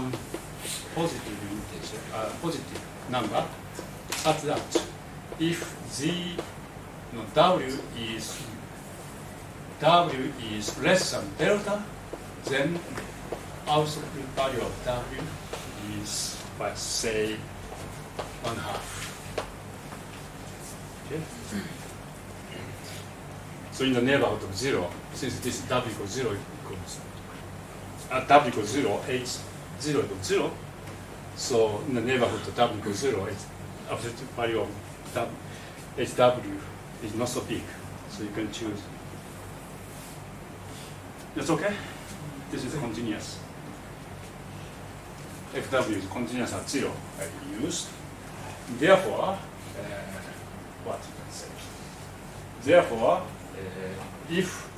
some positive integer, positive number, such that if z no, w is less than delta, then absolute value of w is, let's say, 1/2. Okay. So in the neighborhood of 0, since this w equals 0 equals w equals 0, h 0 equals 0, so in the neighborhood of w equals 0, it's absolute value of hw is not so big, so you can choose. That's okay? This is continuous. Fw is continuous at 0, I used. Therefore, what you can say? Therefore, if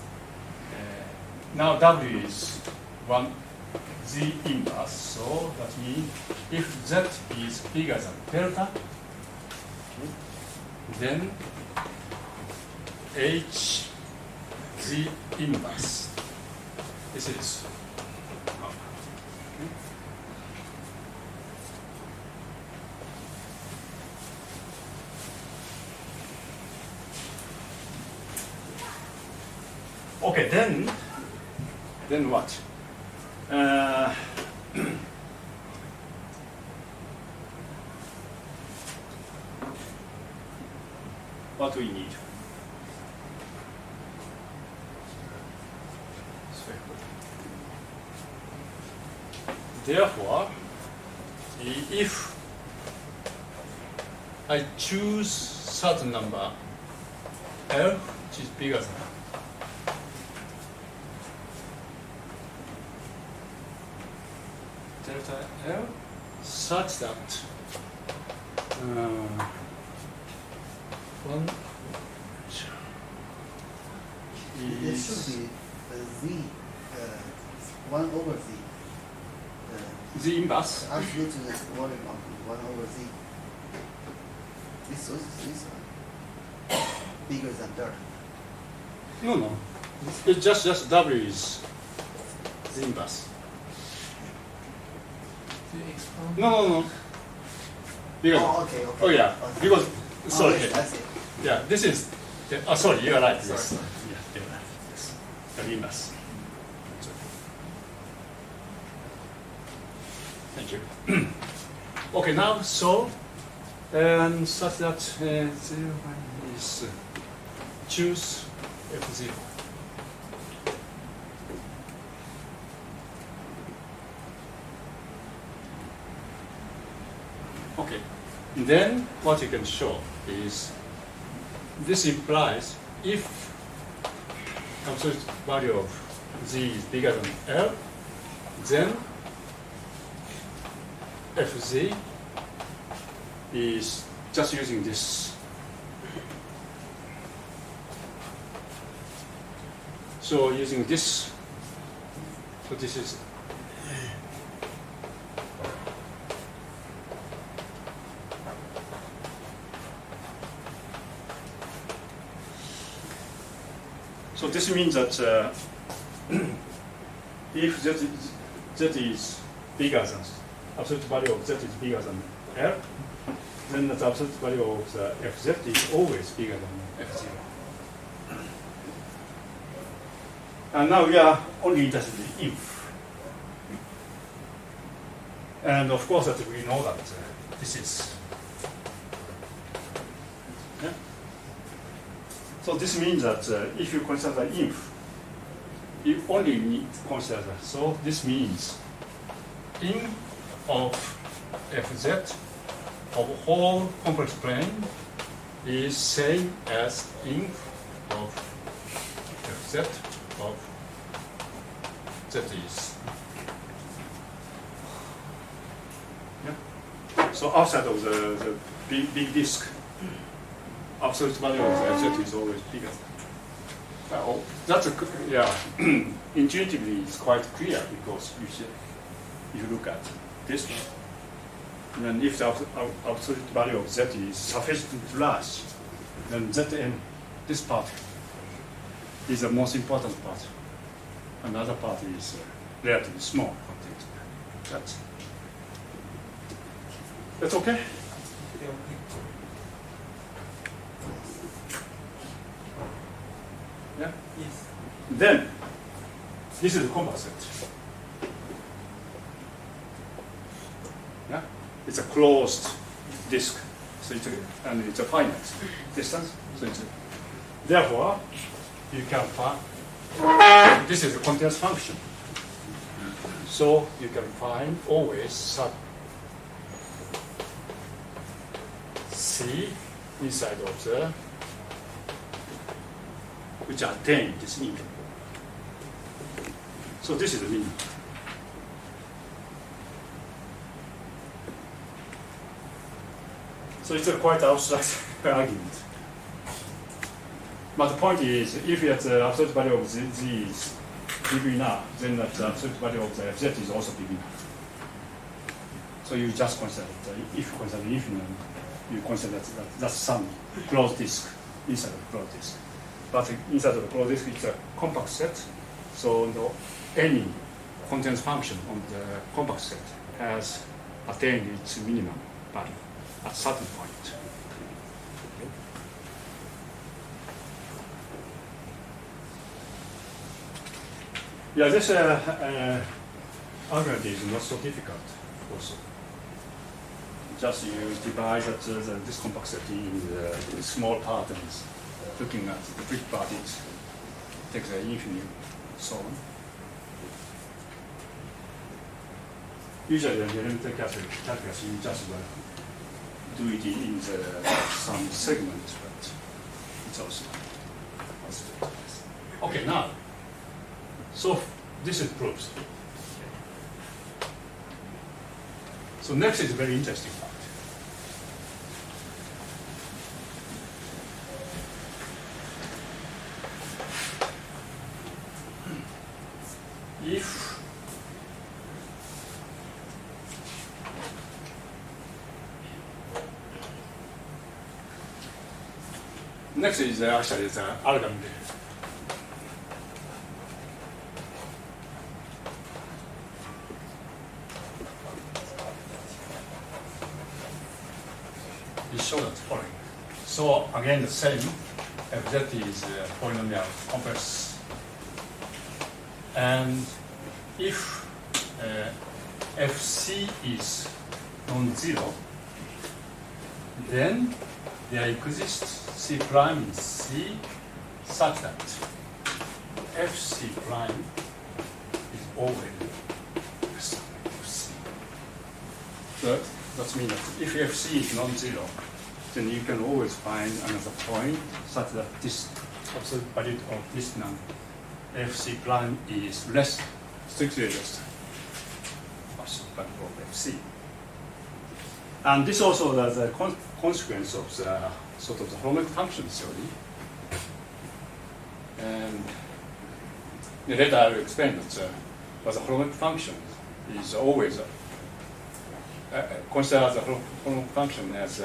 now w is 1 z inverse, so that means if z is bigger than delta, then h z inverse. This is okay. Then what? What we need? Therefore, if I choose certain number L, which is bigger than delta L, such that one It should be z, 1 over z. z inverse. Absolute volume of 1 over z. This one bigger than delta. No. It's just W is z inverse. No. Because, okay. oh yeah, Okay. because sorry. Yes, I see. Yeah, this is. Oh, sorry, you are right. Sorry. Yes. Yeah, you are right. Yes. W inverse. Thank you. Okay, now so such that 0 is choose f0. Okay, then what you can show is this implies if absolute value of z is bigger than L, then fz is just using this. So using this, so this is so this means that if z is bigger than absolute value of z is bigger than L, then the absolute value of the fz is always bigger than f0. And now we are only interested in if. And of course that we know that this is. Yeah? So this means that if you consider if, you only need to consider that. So this means in of fz of whole complex plane is same as inf of fz of z is. Yeah? So outside of the big disk, absolute value of fz is always bigger. That's intuitively it's quite clear because if you look at this one, and if the absolute value of z is sufficiently large, then Zn, this part, is the most important part. Another part is relatively small. That's That's okay? Yeah? Yes. Then, this is the compact set. Yeah? It's a closed disk, so and it's a finite distance. So therefore, you can find, this is a continuous function. So you can find always sub C inside of the, which attain this interval. So this is the minimum. So it's a quite abstract argument. But the point is, if the absolute value of z is big enough, then the absolute value of the fz is also big enough. So you just consider if you consider that that's some closed disk inside of the closed disk. But inside of the closed disk, it's a compact set. So any continuous function on the compact set has attained its minimum value at certain point. Yeah, this argument is not so difficult also. Just you divide this compact set in the small patterns, looking at the big parties, take the infinite, so on. Usually the elementary calculus, you just do it in some segment, but it's also okay. Now, so this is proofs. So next is a very interesting part. If next is actually the algorithm. It shows the following. So again, the same. Fz is polynomial complex, and if Fc is non-zero, then there exists C prime in C such that Fc prime is always Fc. That means that if Fc is non-zero, then you can always find another point such that this absolute value of this number Fc prime is less, strictly less than absolute value of Fc. And this also is a consequence of the sort of the harmonic function theory. And later I will explain that but the harmonic function is always consider the harmonic function as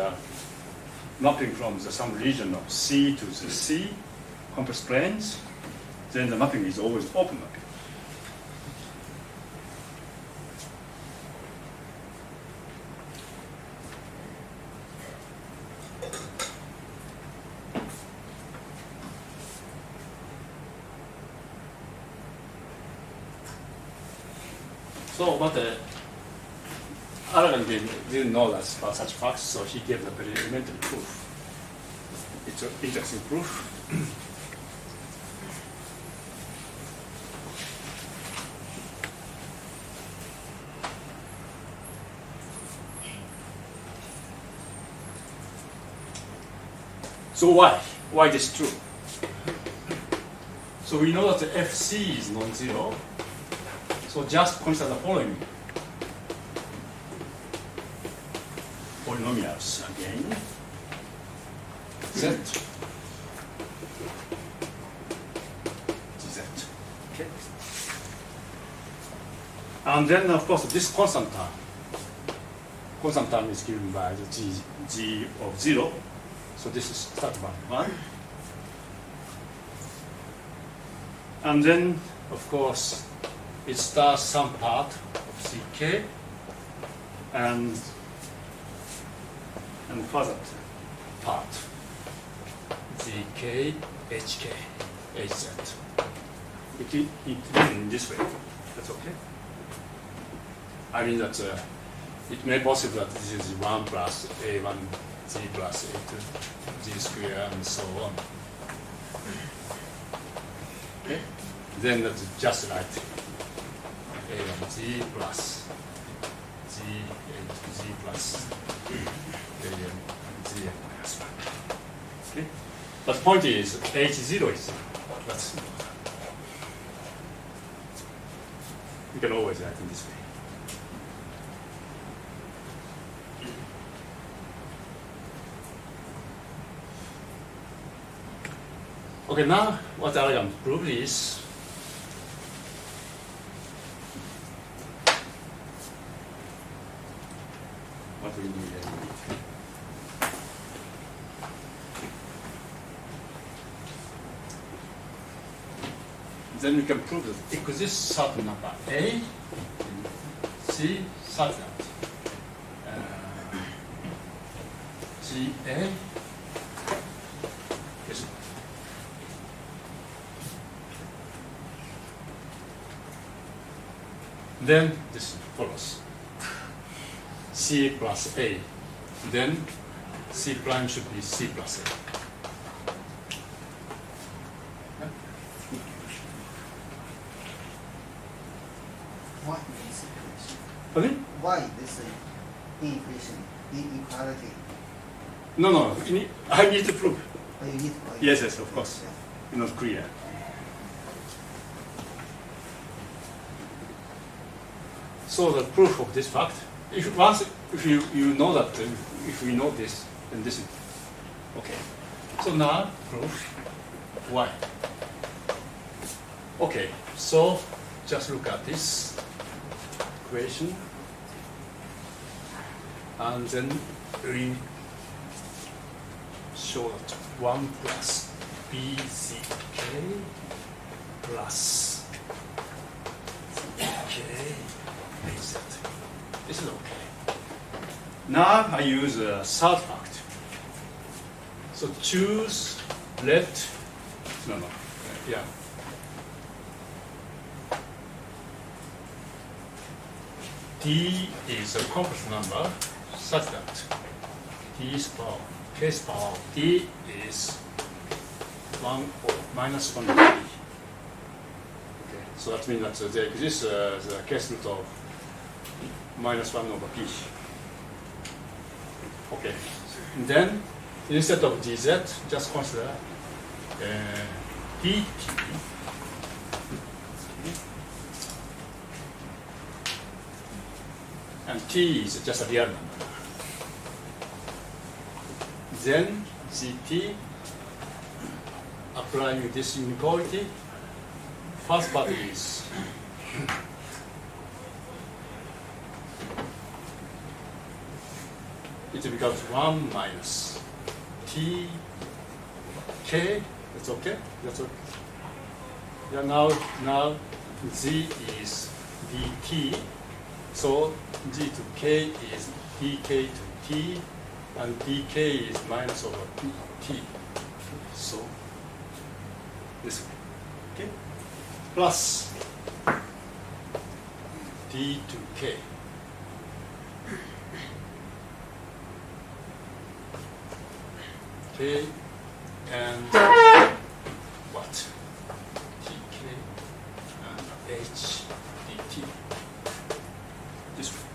mapping from some region of C to the C complex planes. Then the mapping is always open mapping. So, but Aragon didn't know that about such facts, so he gave the very elementary proof. It's an interesting proof. So why? Why this is true? So we know that the Fc is non-zero. So just consider the following polynomials again. Z. Z. Okay. And then of course this constant term. Constant term is given by the g of 0. So this is start by 1. And then of course it starts some part of ck, and and further part, zk, hk, hz. It written in this way. That's okay. I mean that it may be possible that this is 1 plus a1 z plus a2 z square and so on. Okay? Then that's just like a1 z plus z a2 z plus a n z n minus 1. Okay? But the point is h0 is that's you can always write in this way. Okay, now what I can prove is what we need. Then we can prove that it exists certain number A, C, such that GA is then this follows. C plus A, then C prime should be C plus A. Why this equation? Pardon? Why this equation, inequality? No, I need to prove. Oh, you need. Yes, of course. Yeah. Not clear. So the proof of this fact, if you know that, if we know this, then this is okay. So now proof why. Okay, so just look at this equation, and then we show that 1 plus bck plus k hz. This is okay. Now I use a third fact. So choose left, yeah. D is a complex number such that D's power, K's power of D is 1 or minus 1 over D. Okay, so that means that there exists the case root of minus 1 over P. Okay, and then instead of dz, just consider dt. And t is just a real number. Then gt, applying this inequality, first part is it becomes 1 minus t k. That's okay. That's okay. Yeah, now z is dt. So g to k is dk to t, and dk is minus over t. So this way. Okay. Plus d to k. K and what? Tk and h dt. This way.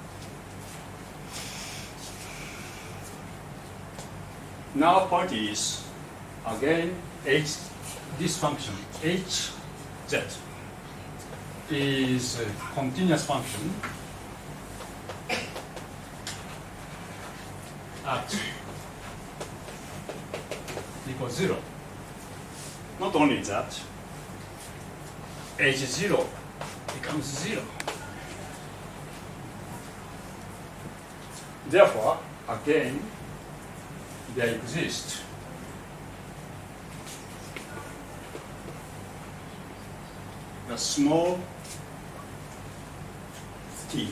Now point is again h. This function h z is a continuous function at equals 0. Not only that, h0 becomes 0. Therefore, again, there exists the small t